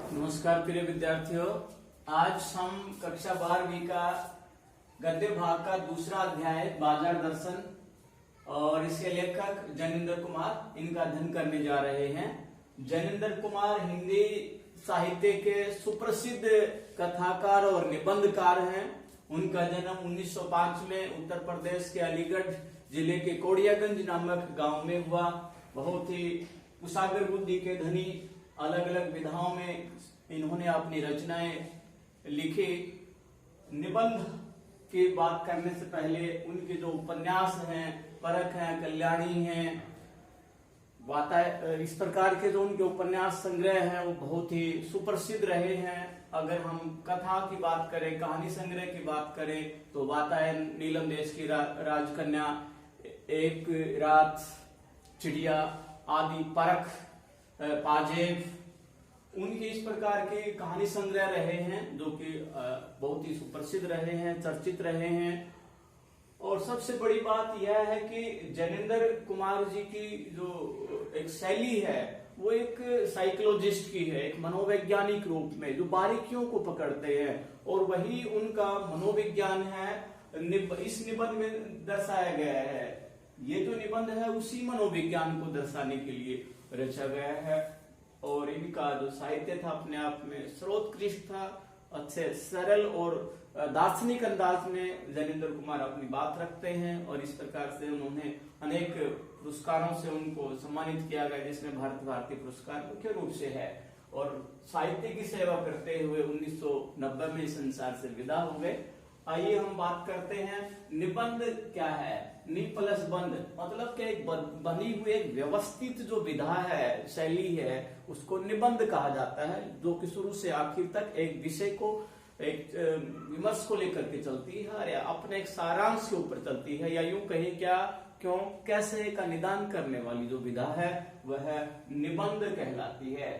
नमस्कार प्रिय विद्यार्थियों, आज हम कक्षा 12वीं का गद्य भाग का दूसरा अध्याय बाजार दर्शन और इसके लेखक जैनेन्द्र कुमार इनका अध्ययन करने जा रहे हैं। जैनेन्द्र कुमार हिंदी साहित्य के सुप्रसिद्ध कथाकार और निबंधकार हैं। उनका जन्म 1905 में उत्तर प्रदेश के अलीगढ़ जिले के कोडियागंज नामक गांव में हुआ। बहुत ही कुशाग्र बुद्धि के धनी, अलग अलग विधाओं में इन्होंने अपनी रचनाएं लिखी। निबंध की बात करने से पहले उनके जो उपन्यास हैं, परख हैं, कल्याणी हैं, इस प्रकार के जो उनके उपन्यास संग्रह हैं वो बहुत ही सुप्रसिद्ध रहे हैं। अगर हम कथा की बात करें, कहानी संग्रह की बात करें तो वातायन, नीलम देश की राजकन्या, एक रात, चिड़िया आदि, परख, पाजेब, उनके इस प्रकार के कहानी संग्रह रहे हैं जो कि बहुत ही सुप्रसिद्ध रहे हैं, चर्चित रहे हैं। और सबसे बड़ी बात यह है कि जैनेन्द्र कुमार जी की जो एक शैली है वो एक साइकोलॉजिस्ट की है, एक मनोवैज्ञानिक रूप में जो बारीकियों को पकड़ते हैं, और वही उनका मनोविज्ञान है इस निबंध में दर्शाया गया है। ये जो निबंध है उसी मनोविज्ञान को दर्शाने के लिए रचा गया है। और इनका जो साहित्य था अपने आप में सर्वोत्कृष्ट था। अच्छे सरल और दार्शनिक अंदाज में जैनेन्द्र कुमार अपनी बात रखते हैं और इस प्रकार से उन्होंने अनेक पुरस्कारों से उनको सम्मानित किया गया, जिसमें भारतीय पुरस्कार मुख्य रूप से है। और साहित्य की सेवा करते हुए 1990 में संसार से विदा हो गए। आइए हम बात करते हैं निबंध क्या है। नि प्लस बंध मतलब कि एक बनी हुई एक व्यवस्थित जो विधा है, शैली है, उसको निबंध कहा जाता है, जो कि शुरू से आखिर तक एक विषय को, एक विमर्श को लेकर के चलती है या अपने एक सारांश के ऊपर चलती है, या यूं कहें क्या, क्यों, कैसे का निदान करने वाली जो विधा है वह निबंध कहलाती है।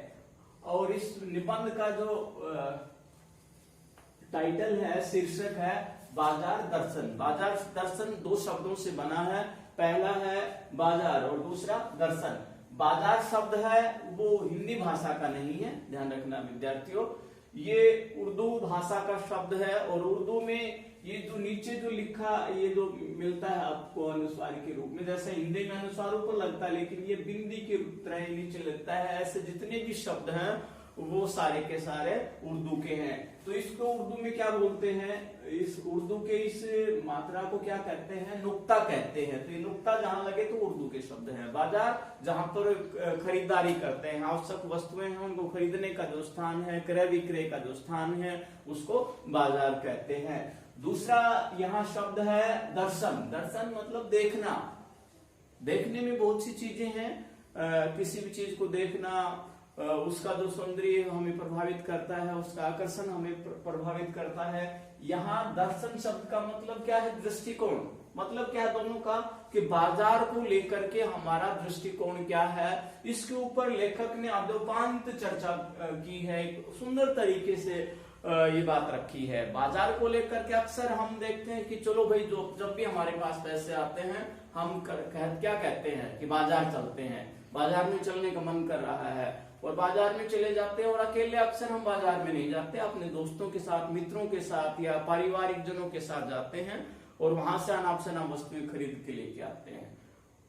और इस निबंध का जो टाइटल है, शीर्षक है बाजार दर्शन। बाजार दर्शन दो शब्दों से बना है, पहला है बाजार और दूसरा दर्शन। बाजार शब्द है वो हिंदी भाषा का नहीं है, ध्यान रखना विद्यार्थियों, ये उर्दू भाषा का शब्द है। और उर्दू में ये जो नीचे जो लिखा, ये जो मिलता है आपको अनुस्वार के रूप में, जैसे हिंदी में अनुस्वार ऊपर लगता है लेकिन ये बिंदी के तरह नीचे लगता है, ऐसे जितने भी शब्द हैं वो सारे के सारे उर्दू के हैं। तो इसको उर्दू में क्या बोलते हैं, इस उर्दू के इस मात्रा को क्या कहते हैं, नुक्ता कहते हैं। तो ये नुक्ता जहां लगे तो उर्दू के शब्द हैं। बाजार जहां पर खरीदारी करते हैं, आवश्यक वस्तुएं हैं उनको खरीदने का जो स्थान है, क्रय विक्रय का जो स्थान है, उसको बाजार कहते हैं। दूसरा यहाँ शब्द है दर्शन। दर्शन मतलब देखना। देखने में बहुत सी चीजें हैं, किसी भी चीज को देखना, उसका जो सौंदर्य हमें प्रभावित करता है, उसका आकर्षण हमें प्रभावित करता है। यहाँ दर्शन शब्द का मतलब क्या है, दृष्टिकोण। मतलब क्या है दोनों का, कि बाजार को लेकर के हमारा दृष्टिकोण क्या है, इसके ऊपर लेखक ने आद्योपांत चर्चा की है, एक सुंदर तरीके से ये बात रखी है। बाजार को लेकर के अक्सर हम देखते हैं कि चलो भाई, जो जब भी हमारे पास पैसे आते हैं हम क्या कहते हैं कि बाजार चलते हैं, बाजार में चलने का मन कर रहा है, और बाजार में चले जाते हैं। और अकेले अक्सर हम बाजार में नहीं जाते, अपने दोस्तों के साथ, मित्रों के साथ या पारिवारिक जनों के साथ जाते हैं और वहां से अनाप शनाप वस्तुएं खरीद के लेके आते हैं।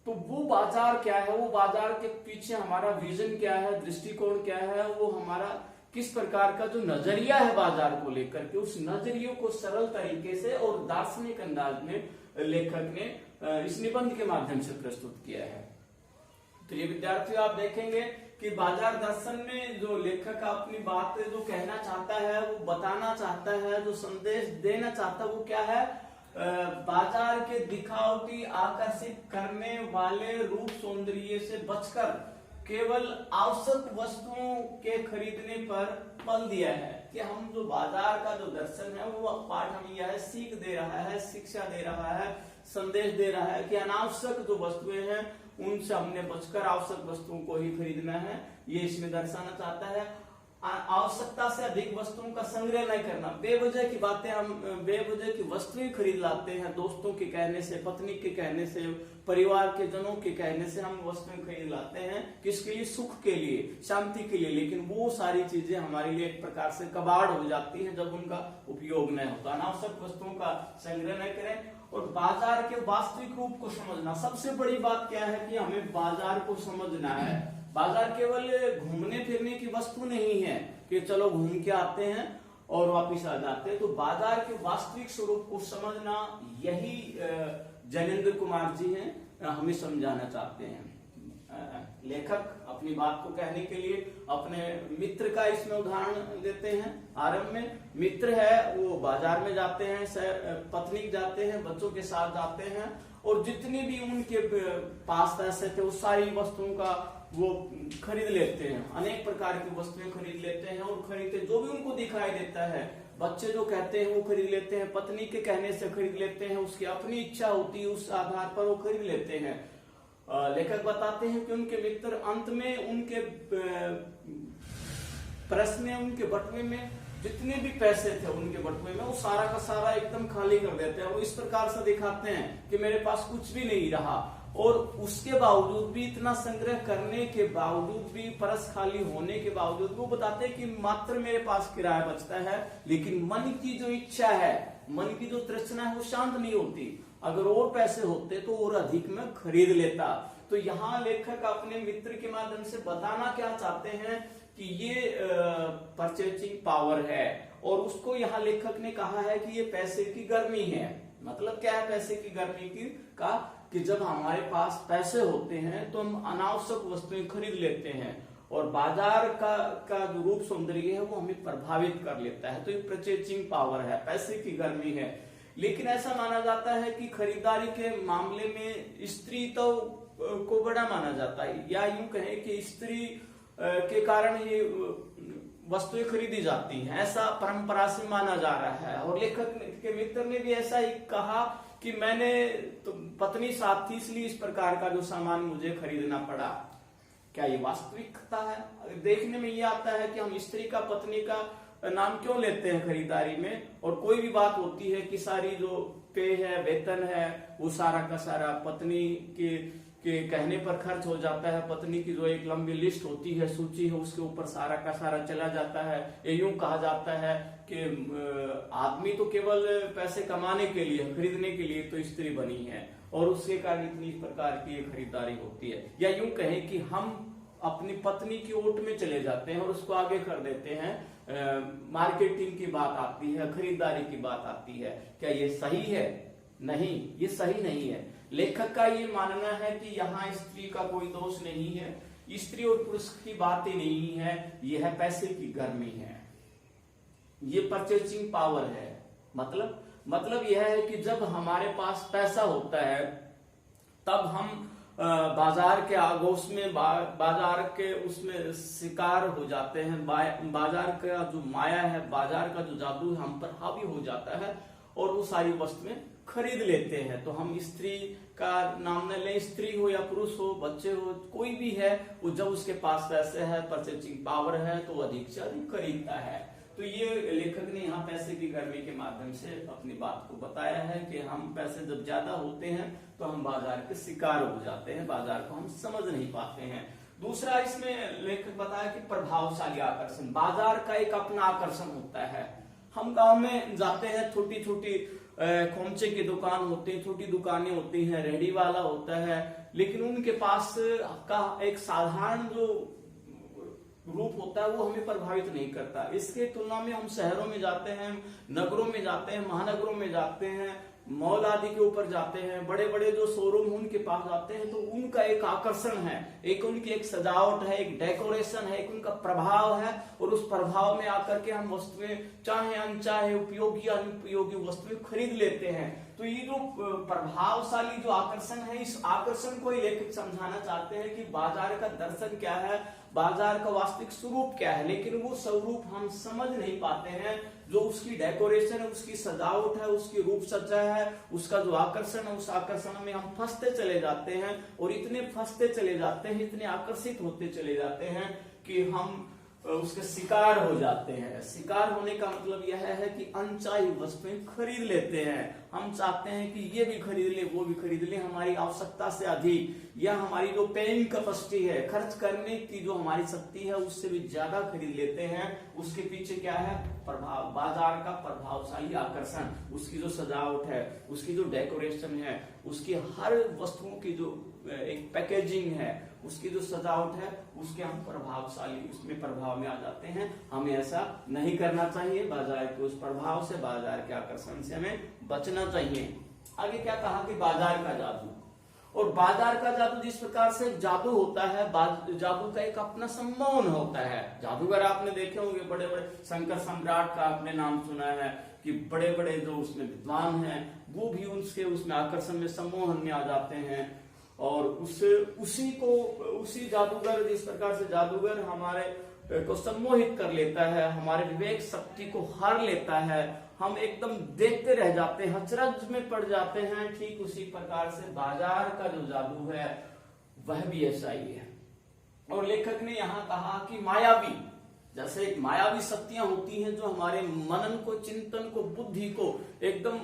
तो वो बाजार क्या है, वो बाजार के पीछे हमारा विजन क्या है, दृष्टिकोण क्या है, वो हमारा किस प्रकार का जो नजरिया है बाजार को लेकर के, उस नजरिए को सरल तरीके से और दार्शनिक अंदाज में लेखक ने इस निबंध के माध्यम से प्रस्तुत किया है। तो ये विद्यार्थियों आप देखेंगे कि बाजार दर्शन में जो लेखक अपनी बात जो कहना चाहता है, वो बताना चाहता है, जो संदेश देना चाहता है वो क्या है, बाजार के दिखावटी आकर्षित करने वाले रूप सौंदर्य से बचकर केवल आवश्यक वस्तुओं के खरीदने पर बल दिया है। कि हम जो बाजार का जो दर्शन है वो पाठ हमें यह सीख दे रहा है, शिक्षा दे रहा है, संदेश दे रहा है कि अनावश्यक जो वस्तुएं हैं उनसे हमने बचकर आवश्यक वस्तुओं को ही खरीदना है, ये इसमें दर्शाना चाहता है। आवश्यकता से अधिक वस्तुओं का संग्रह नहीं करना। बेवजह की बातें हम बेवजह की वस्तुएं खरीद लाते हैं, दोस्तों के कहने से, पत्नी के कहने से, परिवार के जनों के कहने से हम वस्तुएं खरीद लाते हैं। किसके लिए? सुख के लिए, शांति के लिए। लेकिन वो सारी चीजें हमारे लिए एक प्रकार से कबाड़ हो जाती हैं जब उनका उपयोग नहीं होता। अनावश्यक वस्तुओं का संग्रह नहीं करें। और बाजार के वास्तविक रूप को समझना, सबसे बड़ी बात क्या है कि हमें बाजार को समझना है। बाजार केवल घूमने फिरने की वस्तु नहीं है कि चलो घूम के आते हैं और वापिस आ जाते हैं। तो बाजार के वास्तविक स्वरूप को समझना, यही जैनेन्द्र कुमार जी हैं हमें समझाना चाहते हैं। लेखक अपनी बात को कहने के लिए अपने मित्र का इसमें उदाहरण देते हैं। आरंभ में मित्र है, वो बाजार में जाते हैं, पत्नी जाते हैं, बच्चों के साथ जाते हैं, और जितनी भी उनके पास पैसे थे उस सारी वस्तुओं का वो खरीद लेते हैं। अनेक प्रकार की वस्तुएं खरीद लेते हैं और खरीदते जो भी उनको दिखाई देता है। बच्चे जो कहते हैं वो खरीद लेते हैं, पत्नी के कहने से खरीद लेते हैं, उसकी अपनी इच्छा होती है उस आधार पर वो खरीद लेते हैं। लेखक बताते हैं कि उनके मित्र अंत में उनके पर्स में, उनके बटुए में जितने भी पैसे थे उनके बटुए में, वो सारा का सारा एकदम खाली कर देते हैं। वो इस प्रकार से दिखाते हैं कि मेरे पास कुछ भी नहीं रहा। और उसके बावजूद भी, इतना संग्रह करने के बावजूद भी, परस खाली होने के बावजूद वो बताते हैं कि मात्र मेरे पास किराया बचता है, लेकिन मन की जो इच्छा है, मन की जो तृष्णा है वो शांत नहीं होती। अगर और पैसे होते तो और अधिक में खरीद लेता। तो यहाँ लेखक अपने मित्र के माध्यम से बताना क्या चाहते हैं कि ये परचेजिंग पावर है। और उसको यहाँ लेखक ने कहा है कि ये पैसे की गर्मी है। मतलब क्या है पैसे की गर्मी की का? कि जब हमारे पास पैसे होते हैं तो हम अनावश्यक वस्तुएं खरीद लेते हैं और बाजार का जो रूप सौंदर्य है वो हमें प्रभावित कर लेता है। तो ये परचेजिंग पावर है, पैसे की गर्मी है। लेकिन ऐसा माना जाता है कि खरीदारी के मामले में स्त्री तो को बड़ा माना जाता है, या यूं कहें कि स्त्री के कारण ये वस्तुएं खरीदी जाती हैं, ऐसा परंपरा से माना जा रहा है। और लेखक के मित्र ने भी ऐसा ही कहा कि मैंने तो पत्नी साथ थी इसलिए इस प्रकार का जो सामान मुझे खरीदना पड़ा। क्या ये वास्तविकता है? देखने में ये आता है कि हम स्त्री का, पत्नी का नाम क्यों लेते हैं खरीदारी में, और कोई भी बात होती है कि सारी जो पे है, वेतन है, वो सारा का सारा पत्नी के कहने पर खर्च हो जाता है। पत्नी की जो एक लंबी लिस्ट होती है, सूची है, उसके ऊपर सारा का सारा चला जाता है। ये यूं कहा जाता है कि आदमी तो केवल पैसे कमाने के लिए, खरीदने के लिए तो स्त्री बनी है, और उसके कारण इतनी प्रकार की खरीदारी होती है। या यूं कहें कि हम अपनी पत्नी की ओट में चले जाते हैं और उसको आगे कर देते हैं। मार्केटिंग की बात आती है, खरीदारी की बात आती है। क्या ये सही है? नहीं, ये सही नहीं है। लेखक का ये मानना है कि यहाँ स्त्री का कोई दोष नहीं है, स्त्री और पुरुष की बात ही नहीं है, यह है पैसे की गर्मी है, ये परचेजिंग पावर है। मतलब यह है कि जब हमारे पास पैसा होता है तब हम बाजार के आगोश में, बाजार के उसमें शिकार हो जाते हैं। बाजार का जो माया है, बाजार का जो जादू है हम पर हावी हो जाता है और वो सारी वस्तुएं खरीद लेते हैं। तो हम स्त्री का नाम न लें, स्त्री हो या पुरुष हो, बच्चे हो, कोई भी है, वो जब उसके पास पैसे है, परचेजिंग पावर है, तो अधिक से अधिक खरीदता है। तो ये लेखक ने यहाँ पैसे की गर्मी के माध्यम से अपनी बात को बताया है कि हम पैसे जब ज्यादा होते हैं तो हम बाजार के शिकार हो जाते हैं, बाजार को हम समझ नहीं पाते हैं। दूसरा इसमें लेखक बताया कि प्रभावशाली आकर्षण, बाजार का एक अपना आकर्षण होता है। हम गांव में जाते हैं, छोटी छोटी खोमचे की दुकान होती है, छोटी दुकानें होती हैं, रेहड़ी वाला होता है, लेकिन उनके पास का एक साधारण जो रूप होता है वो हमें प्रभावित नहीं करता। इसके तुलना में हम शहरों में जाते हैं, नगरों में जाते हैं, महानगरों में जाते हैं, मॉल आदि के ऊपर जाते हैं, बड़े बड़े जो शोरूम उनके पास जाते हैं, तो उनका एक आकर्षण है, एक उनकी एक सजावट है, एक डेकोरेशन है, एक उनका प्रभाव है। और उस प्रभाव में आकर के हम वस्तुएं चाहे अनचाहे, उपयोगी अनुपयोगी वस्तुएं खरीद लेते हैं। तो ये जो प्रभावशाली जो आकर्षण है, इस आकर्षण को लेखक समझाना चाहते हैं कि बाजार का दर्शन क्या है, बाजार का वास्तविक स्वरूप क्या है। लेकिन वो स्वरूप हम समझ नहीं पाते हैं। जो उसकी डेकोरेशन है, उसकी सजावट है, उसकी रूप सज्जा है, उसका जो आकर्षण है, उस आकर्षण में हम फंसते चले जाते हैं और इतने फंसते चले जाते हैं, इतने आकर्षित होते चले जाते हैं कि हम उसके शिकार हो जाते हैं। शिकार होने का मतलब यह है कि अनचाही वस्तुएं खरीद लेते हैं। हम चाहते हैं कि ये भी खरीद ले, वो भी खरीद ले, हमारी आवश्यकता से अधिक, या हमारी जो पेइंग कैपेसिटी है, खर्च करने की जो हमारी शक्ति है, उससे भी ज्यादा खरीद लेते हैं। उसके पीछे क्या है? प्रभाव, बाजार का प्रभावशाली आकर्षण, उसकी जो सजावट है, उसकी जो डेकोरेशन है, उसकी हर वस्तुओं की जो एक पैकेजिंग है, उसकी जो सजावट है, उसके हम प्रभावशाली, उसमें प्रभाव में आ जाते हैं। हमें ऐसा नहीं करना चाहिए। बाजार के उस प्रभाव से, बाजार के आकर्षण से हमें बचना चाहिए। आगे क्या कहा कि बाजार का जादू, और बाजार का जादू जिस प्रकार से जादू होता है, जादू का एक अपना सम्मान होता है। जादूगर आपने देखे होंगे, बड़े बड़े शंकर सम्राट का आपने नाम सुना है कि बड़े बड़े जो उसमें विद्वान हैं वो भी उसमें आकर्षण में, सम्मोहन में आ जाते हैं। और उसी जादूगर, जिस प्रकार से जादूगर हमारे को सम्मोहित कर लेता है, हमारे विवेक शक्ति को हर लेता है, हम एकदम देखते रह जाते हैं, अचरज में पड़ जाते हैं, ठीक उसी प्रकार से बाजार का जो जादू है वह भी ऐसा ही है। और लेखक ने यहाँ कहा कि मायावी, जैसे एक मायावी शक्तियां होती हैं जो हमारे मनन को, चिंतन को, बुद्धि को एकदम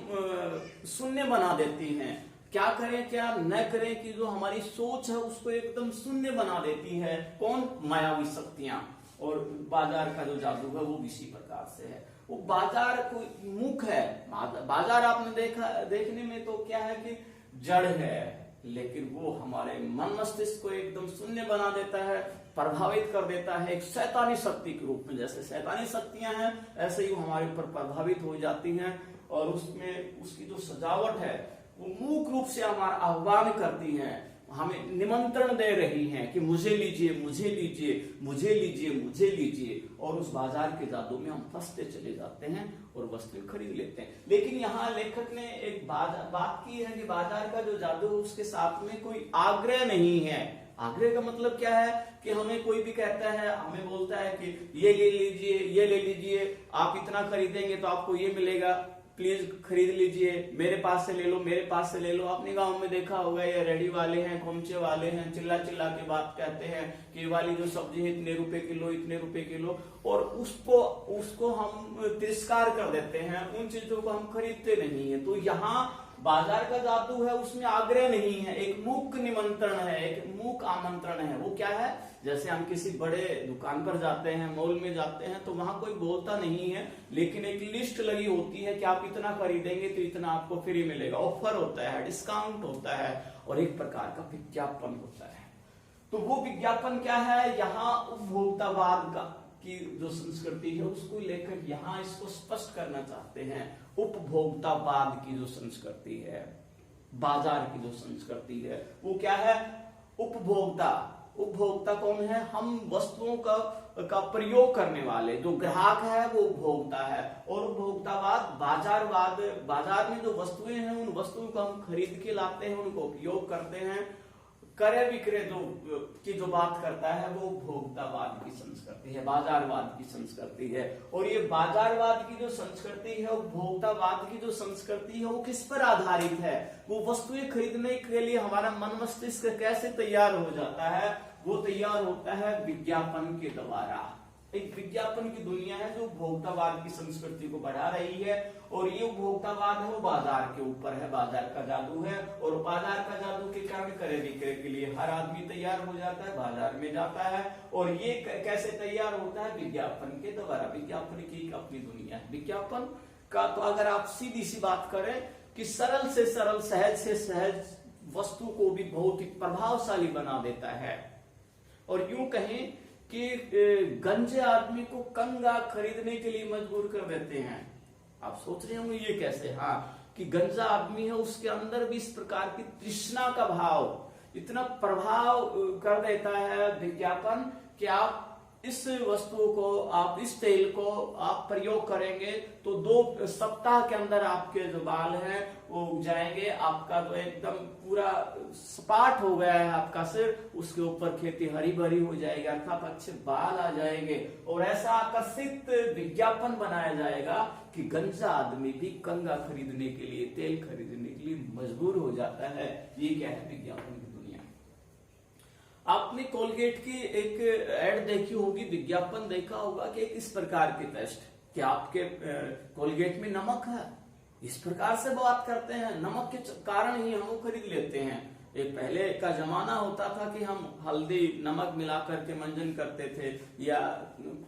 शून्य बना देती हैं। क्या करें क्या न करें कि जो हमारी सोच है उसको एकदम शून्य बना देती है। कौन? मायावी शक्तियां। और बाजार का जो जादू है वो इसी प्रकार से है। वो बाजार को मुख है। बाजार आपने देखने में तो क्या है कि जड़ है, लेकिन वो हमारे मन मस्तिष्क को एकदम शून्य बना देता है, प्रभावित कर देता है एक शैतानी शक्ति के रूप में। जैसे शैतानी शक्तियां हैं, ऐसे ही वो हमारे ऊपर प्रभावित हो जाती हैं। और उसमें उसकी जो सजावट है वो मूक रूप से हमारा आह्वान करती हैं, हमें निमंत्रण दे रही हैं कि मुझे लीजिए, मुझे लीजिए, मुझे लीजिए, मुझे लीजिए। और उस बाजार के जादू में हम फंसते चले जाते हैं और वस्तुएं खरीद लेते हैं। लेकिन यहाँ लेखक ने एक बात की है कि बाजार का जो जादू है उसके साथ में कोई आग्रह नहीं है। आग्रह का मतलब क्या है कि हमें कोई भी कहता है, हमें बोलता है कि ये ले लीजिए, ये ले लीजिए, आप इतना खरीदेंगे तो आपको ये मिलेगा, प्लीज खरीद लीजिए, मेरे पास से ले लो, मेरे पास से ले लो। अपने गांव में देखा होगा, ये रेडी वाले हैं, खोमचे वाले हैं, चिल्ला चिल्ला के बात कहते हैं कि ये वाली जो सब्जी है इतने रुपए किलो, इतने रुपए किलो, और उसको हम तिरस्कार कर देते हैं, उन चीजों को हम खरीदते नहीं है। तो यहाँ बाजार का जादू है, उसमें आग्रह नहीं है, एक मूक निमंत्रण है, एक मूक आमंत्रण है। वो क्या है? जैसे हम किसी बड़े दुकान पर जाते हैं, मॉल में जाते हैं, तो वहां कोई बोलता नहीं है, लेकिन एक लिस्ट लगी होती है कि आप इतना खरीदेंगे तो इतना आपको फ्री मिलेगा, ऑफर होता है, डिस्काउंट होता है, और एक प्रकार का विज्ञापन होता है। तो वो विज्ञापन क्या है? यहाँ उपभोक्तावाद की जो संस्कृति है उसको लेकर यहाँ इसको स्पष्ट करना चाहते हैं। उपभोक्तावाद की जो संस्कृति है, बाजार की जो संस्कृति है, वो क्या है? उपभोक्ता। उपभोक्ता कौन है? हम वस्तुओं का प्रयोग करने वाले, जो ग्राहक है वो उपभोक्ता है। और उपभोक्तावाद, बाजारवाद, बाजार में जो वस्तुएं हैं उन वस्तुओं को हम खरीद के लाते हैं, उनको उपयोग करते हैं। क्रय विक्रय की जो बात करता है वो उपभोक्तावाद की संस्कृति है, बाजारवाद की संस्कृति है। और ये बाजारवाद की जो संस्कृति है, उपभोक्तावाद की जो संस्कृति है, वो किस पर आधारित है? वो वस्तुएं खरीदने के लिए हमारा मन मस्तिष्क कैसे तैयार हो जाता है? वो तैयार होता है विज्ञापन के द्वारा। एक विज्ञापन की दुनिया है जो उपभोक्तावाद की संस्कृति को बढ़ा रही है। और ये उपभोक्तावाद है वो बाजार के ऊपर है, बाजार का जादू है। और बाजार का जादू के कारण क्रय विक्रय के लिए हर आदमी तैयार हो जाता है, बाजार में जाता है। और ये कैसे तैयार होता है? विज्ञापन के द्वारा। विज्ञापन की एक अपनी दुनिया है। विज्ञापन का तो अगर आप सीधी सी बात करें कि सरल से सरल, सहज से सहज वस्तु को भी बहुत ही प्रभावशाली बना देता है। और यूं कहें कि गंजे आदमी को कंगा खरीदने के लिए मजबूर कर देते हैं। आप सोच रहे होंगे ये कैसे? हाँ, कि गंजा आदमी है उसके अंदर भी इस प्रकार की तृष्णा का भाव इतना प्रभाव कर देता है विज्ञापन कि आप इस वस्तु को, आप इस तेल को आप प्रयोग करेंगे तो 2 सप्ताह के अंदर आपके जो बाल हैं वो उग जाएंगे, आपका तो एकदम पूरा सपाट हो गया है आपका सिर, उसके ऊपर खेती हरी भरी हो जाएगी, अर्थात अच्छे बाल आ जाएंगे। और ऐसा आकर्षित विज्ञापन बनाया जाएगा कि गंजा आदमी भी कंगा खरीदने के लिए, तेल खरीदने के लिए मजबूर हो जाता है। ये क्या है? विज्ञापन की दुनिया। आप आपने कोलगेट की एक एड देखी होगी, विज्ञापन देखा होगा कि इस प्रकार की टेस्ट कि आपके कोलगेट में नमक है, इस प्रकार से बात करते हैं। नमक के कारण ही हम वो खरीद लेते हैं। एक पहले का जमाना होता था कि हम हल्दी नमक मिला करके मंजन करते थे या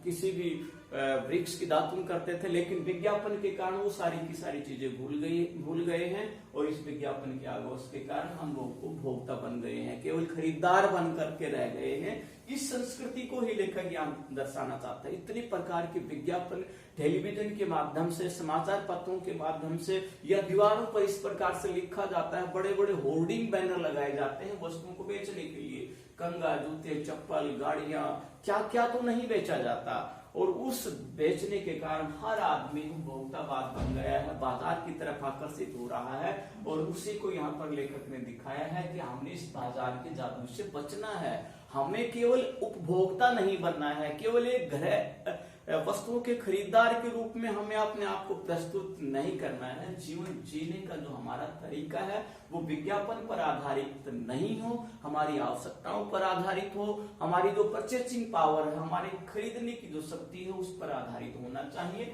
किसी भी वृक्ष की दातुन करते थे, लेकिन विज्ञापन के कारण वो सारी की सारी चीजें भूल गए हैं और इस विज्ञापन के आगोश के कारण हम लोग उपभोक्ता बन गए हैं, केवल खरीदार बन करके रह गए हैं। इस संस्कृति को ही लेकर यहाँ दर्शाना चाहता है। इतने प्रकार के विज्ञापन टेलीविजन के माध्यम से, समाचार पत्रों के माध्यम से या दीवारों पर इस प्रकार से लिखा जाता है, बड़े बड़े होर्डिंग बैनर लगाए जाते हैं वस्तुओं को बेचने के लिए। कंगा, जूते, चप्पल, गाड़ियां, क्या क्या तो नहीं बेचा जाता, और उस बेचने के कारण हर आदमी उपभोक्तावाद बन गया है, बाजार की तरफ आकर्षित हो रहा है। और उसी को यहाँ पर लेखक ने दिखाया है कि हमने इस बाजार के जादू से बचना है। हमें केवल उपभोक्ता नहीं बनना है, केवल एक घर वस्तुओं के खरीदार के रूप में हमें अपने आप को प्रस्तुत नहीं करना है। जीवन जीने का जो हमारा तरीका है वो विज्ञापन पर आधारित नहीं हो, हमारी आवश्यकताओं पर आधारित हो, हमारी जो परचेसिंग पावर है, हमारी खरीदने की जो शक्ति है उस पर आधारित होना चाहिए।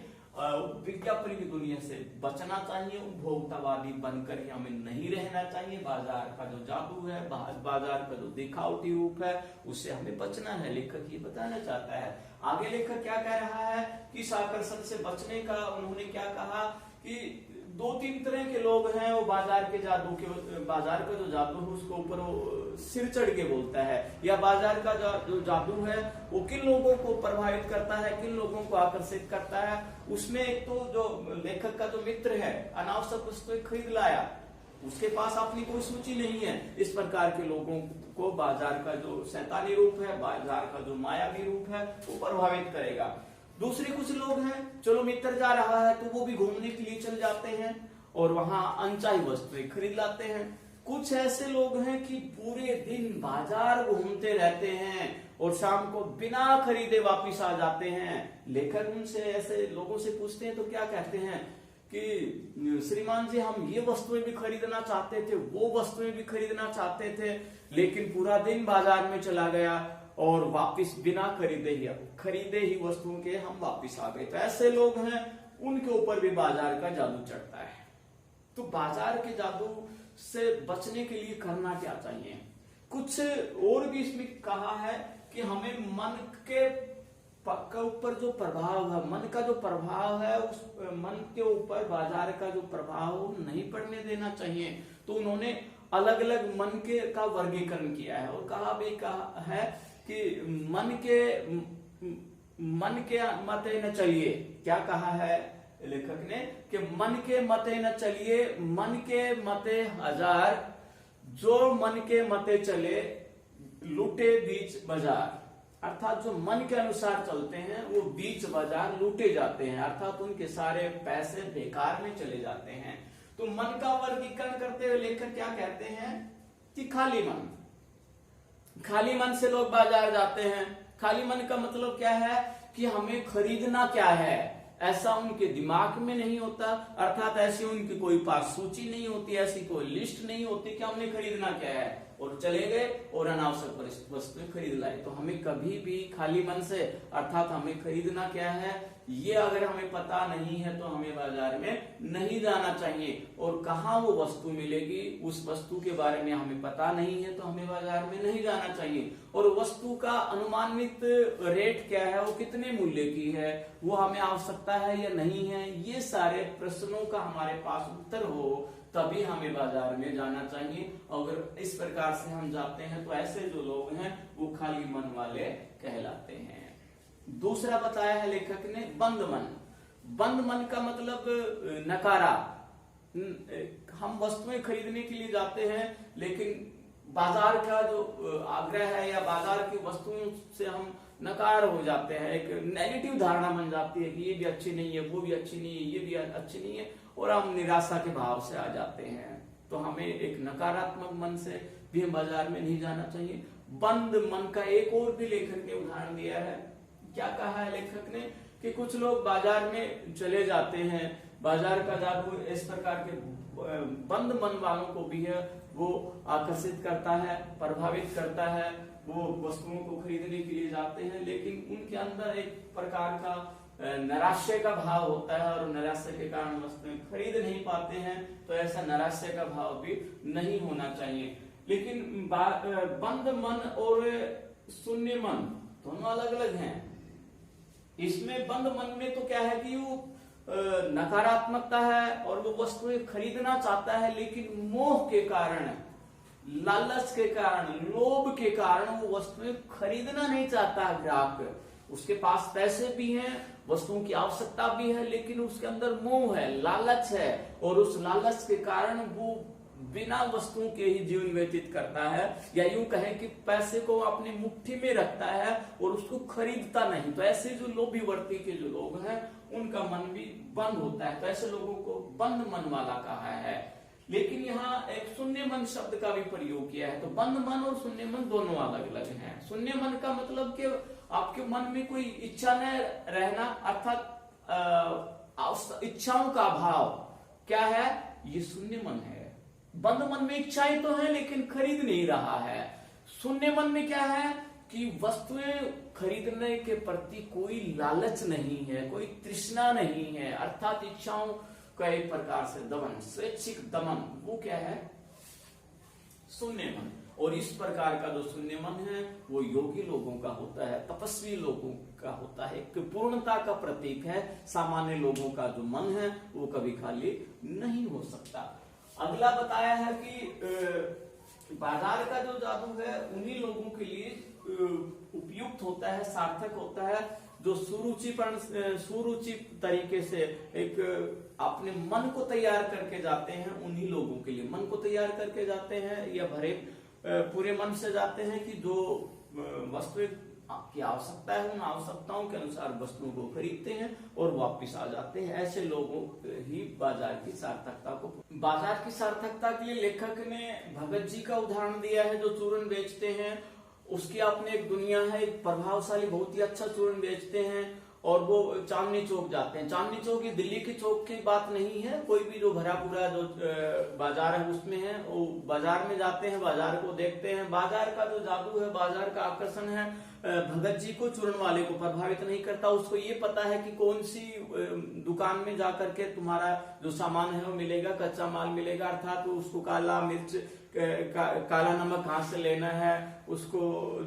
विज्ञापन की दुनिया से बचना चाहिए, उपभोक्तावादी बनकर ही हमें नहीं रहना चाहिए। बाजार का जो जादू है, बाजार का जो दिखावटी रूप है, उससे हमें बचना है, लेखक ये बताना चाहता है। आगे लेखक क्या कह रहा है कि इस आकर्षण से बचने का उन्होंने क्या कहा कि 2-3 तरह के लोग हैं, वो बाजार का जो जादू है उसके ऊपर वो सिर चढ़ के बोलता है, या बाजार का जो जादू है वो किन लोगों को प्रभावित करता है, किन लोगों को आकर्षित करता है। उसमें एक तो जो लेखक का जो मित्र है, अनावश्यक वस्तुएं खरीद लाया, उसके पास अपनी कोई सूची नहीं है, इस प्रकार के लोगों को बाजार का जो शैतानी रूप है, बाजार का जो मायावी रूप है वो प्रभावित करेगा। दूसरे कुछ लोग हैं, चलो मित्र जा रहा है तो वो भी घूमने के लिए चल जाते हैं और वहां अनचाही वस्तुएं खरीद लाते हैं। कुछ ऐसे लोग हैं कि पूरे दिन बाजार घूमते रहते हैं और शाम को बिना खरीदे वापिस आ जाते हैं। लेखक उनसे ऐसे लोगों से पूछते हैं तो क्या कहते हैं कि श्रीमान जी, हम ये वस्तुएं भी खरीदना चाहते थे, वो वस्तुएं भी खरीदना चाहते थे, लेकिन पूरा दिन बाजार में चला गया और वापिस बिना खरीदे ही वस्तुओं के हम वापिस आ गए। तो ऐसे लोग हैं, उनके ऊपर भी बाजार का जादू चढ़ता है। तो बाजार के जादू से बचने के लिए करना क्या चाहिए? कुछ और भी इसमें कहा है कि हमें मन के ऊपर जो प्रभाव है, मन का जो प्रभाव है, उस मन के ऊपर बाजार का जो प्रभाव नहीं पड़ने देना चाहिए। तो उन्होंने अलग अलग मन के का वर्गीकरण किया है और कहा है कि मन के मते न चलिए। क्या कहा है लेखक ने कि मन के मते न चलिए, मन के मते हजार, जो मन के मते चले लूटे बीच बाजार। अर्थात जो मन के अनुसार चलते हैं वो बीच बाजार लूटे जाते हैं, अर्थात उनके सारे पैसे बेकार में चले जाते हैं। तो मन का वर्गीकरण करते हुए लेखक क्या कहते हैं कि खाली मन से लोग बाजार जाते हैं। खाली मन का मतलब क्या है कि हमें खरीदना क्या है, ऐसा उनके दिमाग में नहीं होता, अर्थात ऐसी उनकी कोई पास सूची नहीं होती, ऐसी कोई लिस्ट नहीं होती कि हमने खरीदना क्या है, और चले गए और अनावश्यक वस्तुएं खरीद लाए। तो हमें कभी भी खाली मन से, अर्थात हमें खरीदना क्या है ये अगर हमें पता नहीं है तो हमें बाजार में नहीं जाना चाहिए। और कहाँ वो वस्तु मिलेगी उस वस्तु के बारे में हमें पता नहीं है तो हमें बाजार में नहीं जाना चाहिए। और वस्तु का अनुमानित रेट क्या है, वो कितने मूल्य की है, वो हमें आवश्यकता है या नहीं है, ये सारे प्रश्नों का हमारे पास उत्तर हो तभी हमें बाजार में जाना चाहिए। अगर इस प्रकार से हम जाते हैं तो ऐसे जो लोग हैं वो खाली मन वाले कहलाते हैं। दूसरा बताया है लेखक ने बंद मन। बंद मन का मतलब नकारा। हम वस्तुएं खरीदने के लिए जाते हैं लेकिन बाजार का जो आग्रह है या बाजार की वस्तुओं से हम नकार हो जाते हैं, एक नेगेटिव धारणा बन जाती है कि ये भी अच्छी नहीं है, वो भी अच्छी नहीं है, ये भी अच्छी नहीं है, और हम निराशा के भाव से आ जाते हैं। तो हमें एक नकारात्मक मन से भी हम बाजार में नहीं जाना चाहिए। बंद मन का एक और भी लेखक ने उदाहरण दिया है। क्या कहा है लेखक ने कि कुछ लोग बाजार में चले जाते हैं, बाजार का जादू इस प्रकार के बंद मन वालों को भी है, वो आकर्षित करता है, प्रभावित करता है, वो वस्तुओं को खरीदने के लिए जाते हैं, लेकिन उनके अंदर एक प्रकार का नैराश्य का भाव होता है और नैराश्य के कारण वस्तुएं खरीद नहीं पाते हैं। तो ऐसा नैराश्य का भाव भी नहीं होना चाहिए। लेकिन बंद मन और शून्य मन दोनों अलग अलग हैं। इसमें बंद मन में तो क्या है कि वो नकारात्मकता है और वो वस्तुएं खरीदना चाहता है, लेकिन मोह के कारण, लालच के कारण, लोभ के कारण वो वस्तुएं खरीदना नहीं चाहता ग्राहक। उसके पास पैसे भी हैं, वस्तुओं की आवश्यकता भी है, लेकिन उसके अंदर मोह है, लालच है, और उस लालच के कारण वो बिना वस्तुओं के ही जीवन व्यतीत करता है, या यूं कहें कि पैसे को अपनी मुट्ठी में रखता है और उसको खरीदता नहीं। तो ऐसे जो लोभी वर्ती के जो लोग हैं उनका मन भी बंद होता है। तो ऐसे लोगों को बंद मन वाला कहा है। लेकिन यहाँ एक शून्य मन शब्द का भी प्रयोग किया है। तो बंद मन और शून्य मन दोनों अलग अलग हैं। शून्य मन का मतलब कि आपके मन में कोई इच्छा न रहना, अर्थात इच्छाओं का अभाव, क्या है, ये शून्य मन है। बंद मन में इच्छाएं तो है लेकिन खरीद नहीं रहा है। शून्य मन में क्या है कि वस्तुएं खरीदने के प्रति कोई लालच नहीं है, कोई तृष्णा नहीं है, अर्थात इच्छाओं का एक प्रकार से दमन, स्वैच्छिक दमन, वो क्या है, शून्य मन। और इस प्रकार का जो शून्य मन है वो योगी लोगों का होता है, तपस्वी लोगों का होता है, एक पूर्णता का प्रतीक है। सामान्य लोगों का जो मन है वो कभी खाली नहीं हो सकता। अगला बताया है कि बाजार का जो जादू है उन्हीं लोगों के लिए उपयुक्त होता है, सार्थक होता है, जो सुरुचि तरीके से एक अपने मन को तैयार करके जाते हैं। उन्हीं लोगों के लिए मन को तैयार करके जाते हैं, या भरे पूरे मन से जाते हैं कि जो वस्तु की आवश्यकता है उन आवश्यकताओं के अनुसार वस्तुओं को खरीदते हैं और वापस आ जाते हैं। ऐसे लोगों ही बाजार की सार्थकता के लिए लेखक ने भगत जी का उदाहरण दिया है, जो चूर्ण बेचते हैं। उसकी अपने एक दुनिया है, एक प्रभावशाली, बहुत ही अच्छा चूर्ण बेचते हैं, और वो चांदनी चौक जाते हैं। चांदनी चौक ये दिल्ली के चौक की बात नहीं है, कोई भी जो भरा पूरा जो बाजार है उसमें है, वो बाजार में जाते हैं, बाजार को देखते हैं। बाजार का जो जादू है, बाजार का आकर्षण है, भगत जी को, चूर्ण वाले को प्रभावित नहीं करता। उसको ये पता है कि कौन सी दुकान में जाकर के तुम्हारा जो सामान है वो मिलेगा, कच्चा माल मिलेगा, अर्थात उसको काला मिर्च, काला नमक कहाँ से लेना है, उसको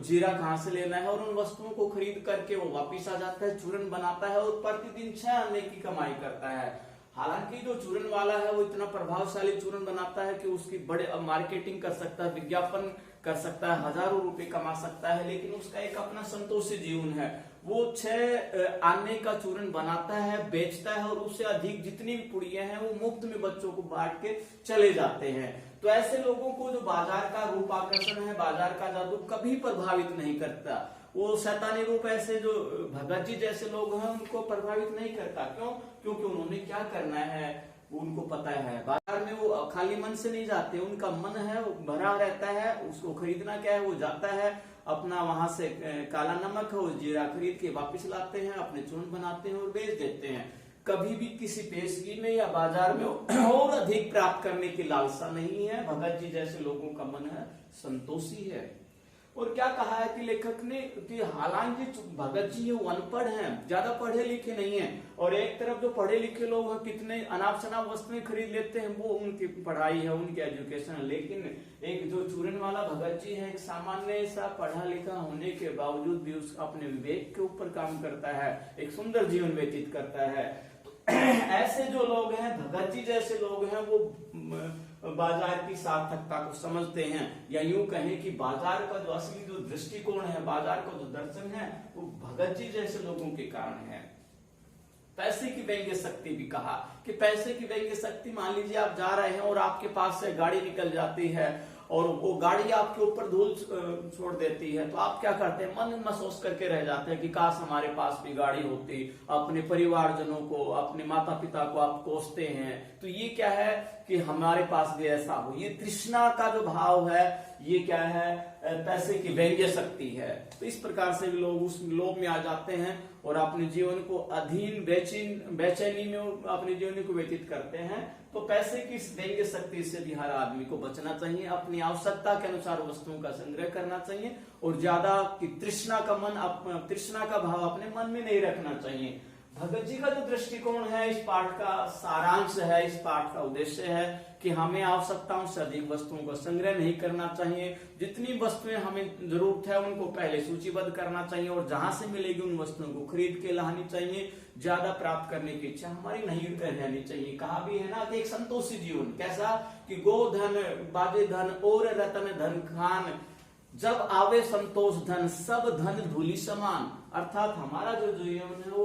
जीरा कहाँ से लेना है, और उन वस्तुओं को खरीद करके वो वापिस आ जाता है, चूर्ण बनाता है और प्रतिदिन 6 आने की कमाई करता है। हालांकि जो चूर्ण वाला है वो इतना प्रभावशाली चूर्ण बनाता है कि उसकी बड़े मार्केटिंग कर सकता है, विज्ञापन कर सकता है, हजारों रुपए कमा सकता है, लेकिन उसका एक अपना संतोषी जीवन है। वो 6 आने का चूर्ण बनाता है, बेचता है, और उससे अधिक जितनी भी पुड़ियां हैं वो मुफ्त में बच्चों को बांट के चले जाते हैं। तो ऐसे लोगों को जो बाजार का रूप आकर्षण है, बाजार का जादू कभी प्रभावित नहीं करता। वो शैतानी रूप ऐसे जो भगत जी जैसे लोग हैं उनको प्रभावित नहीं करता। क्यों? क्योंकि उन्होंने क्या करना है उनको पता है। बाजार में वो खाली मन से नहीं जाते, उनका मन है वो भरा रहता है। उसको खरीदना क्या है, वो जाता है अपना, वहां से काला नमक है वो जीरा खरीद के वापस लाते हैं, अपने चूर्ण बनाते हैं और बेच देते हैं। कभी भी किसी पेशगी में या बाजार में और अधिक प्राप्त करने की लालसा नहीं है। भगत जी जैसे लोगों का मन है संतोषी है। और क्या कहा है कि लेखक ने कि हालांकि भगत जी वो अनपढ़ हैं, ज्यादा पढ़े लिखे नहीं हैं, और एक तरफ जो पढ़े लिखे लोग हैं कितने अनाप शनाप वस्तुएं खरीद लेते हैं, वो उनकी पढ़ाई है, उनकी एजुकेशन है। लेकिन एक जो चूर्ण वाला भगत जी है, एक सामान्य सा पढ़ा लिखा होने के बावजूद भी उस अपने विवेक के ऊपर काम करता है, एक सुंदर जीवन व्यतीत करता है। ऐसे जो लोग हैं, भगत जी जैसे लोग हैं, वो बाजार की सार्थकता को समझते हैं, या यूं कहें कि बाजार का जो असली जो दृष्टिकोण है, बाजार का जो दर्शन है, वो भगत जी जैसे लोगों के कारण है। पैसे की व्यंग्य शक्ति भी कहा कि पैसे की व्यंग्य शक्ति, मान लीजिए आप जा रहे हैं और आपके पास से गाड़ी निकल जाती है और वो गाड़ी आपके ऊपर धूल छोड़ देती है, तो आप क्या करते हैं, मन में महसूस करके रह जाते हैं कि काश हमारे पास भी गाड़ी होती। अपने परिवारजनों को, अपने माता पिता को आप कोसते हैं। तो ये क्या है कि हमारे पास भी ऐसा हो। ये तृष्णा का जो भाव है, ये क्या है, पैसे की व्यंग्य शक्ति है। तो इस प्रकार से भी लोग उस लोभ में आ जाते हैं और अपने जीवन को अधीन बेचैनी में अपने जीवन को व्यतीत करते हैं। तो पैसे की इस व्यंग्य शक्ति से भी हर आदमी को बचना चाहिए, अपनी आवश्यकता के अनुसार वस्तुओं का संग्रह करना चाहिए और ज्यादा की तृष्णा का भाव अपने मन में नहीं रखना चाहिए। भगत जी का जो दृष्टिकोण है, इस पाठ का सारांश है, इस पाठ का उद्देश्य है कि हमें आवश्यकताओं से अधिक वस्तुओं का संग्रह नहीं करना चाहिए। जितनी वस्तुएं हमें जरूरत है उनको पहले सूचीबद्ध करना चाहिए और जहां से मिलेगी उन वस्तुओं को खरीद के लानी चाहिए। ज्यादा प्राप्त करने की इच्छा हमारी नहीं रहनी चाहिए। कहा भी है ना कि एक संतोषी जीवन कैसा, कि गोधन बाजे धन और रतन धन खान, जब आवे संतोष धन सब धन धूलि समान। अर्थात हमारा जो जीवन है वो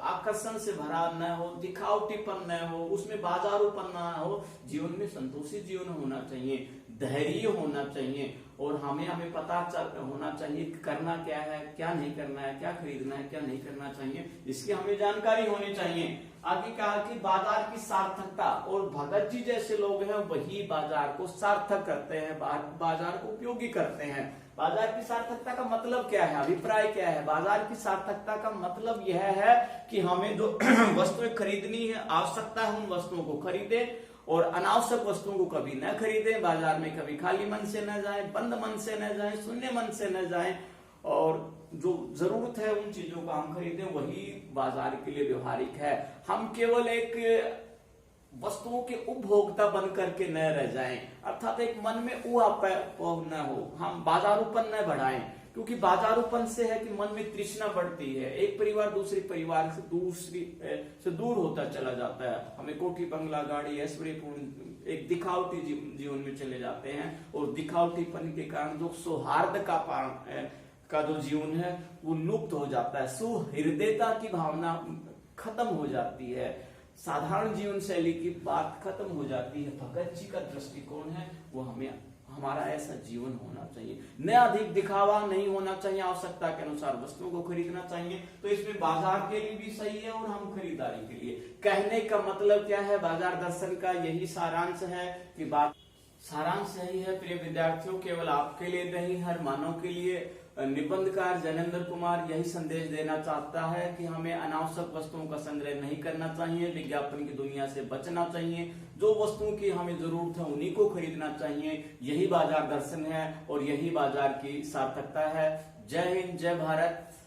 आकर्षण से भरा न हो, दिखावटीपन न हो, उसमें बाजारूपन न हो। जीवन में संतोषी जीवन होना चाहिए, धैर्य होना चाहिए और हमें पता होना चाहिए करना क्या है, क्या नहीं करना है, क्या खरीदना है, क्या नहीं करना चाहिए, इसकी हमें जानकारी होनी चाहिए। आगे कहा कि बाजार की सार्थकता, और भगत जी जैसे लोग हैं वही बाजार को सार्थक करते हैं, बाजार को उपयोगी करते हैं। बाजार की सार्थकता का मतलब क्या है, अभिप्राय क्या है? बाजार की सार्थकता का मतलब यह है कि हमें जो वस्तुएं खरीदनी है, आवश्यकता है, उन वस्तुओं को खरीदे और अनावश्यक वस्तुओं को कभी न खरीदें। बाजार में कभी खाली मन से न जाएं, बंद मन से न जाएं, शून्य मन से न जाएं और जो जरूरत है उन चीजों को हम खरीदें, वही बाजार के लिए व्यवहारिक है। हम केवल एक वस्तुओं के उपभोक्ता बन करके न रह जाएं, अर्थात एक मन में ऊहापोह न हो, हम बाजारूपन न बढ़ाएं, क्योंकि बाजारूपन से है कि मन में तृष्णा बढ़ती है। एक परिवार दूसरे परिवार से दूर होता चला जाता है। हमें कोठी बंगला गाड़ी ऐश्वर्यपूर्ण एक दिखावटी जीवन में चले जाते हैं और दिखावटीपन के कारण जो सौहार्द का जो जीवन है वो लुप्त हो जाता है, सुहृदयता की भावना खत्म हो जाती है, साधारण जीवन शैली की बात खत्म हो जाती है। भगत जी का दृष्टिकोण है वो हमारा ऐसा जीवन होना चाहिए, न अधिक दिखावा नहीं होना चाहिए, आवश्यकता के अनुसार वस्तुओं को खरीदना चाहिए। तो इसमें बाजार के लिए भी सही है और हम खरीदारी के लिए। कहने का मतलब क्या है, बाजार दर्शन का यही सारांश है कि सारांश यही है प्रिय विद्यार्थियों, केवल आपके लिए नहीं हर मानव के लिए निबंधकार जैनेन्द्र कुमार यही संदेश देना चाहता है कि हमें अनावश्यक वस्तुओं का संग्रह नहीं करना चाहिए, विज्ञापन की दुनिया से बचना चाहिए, जो वस्तुओं की हमें जरूरत है उन्हीं को खरीदना चाहिए। यही बाजार दर्शन है और यही बाजार की सार्थकता है। जय हिंद, जय भारत।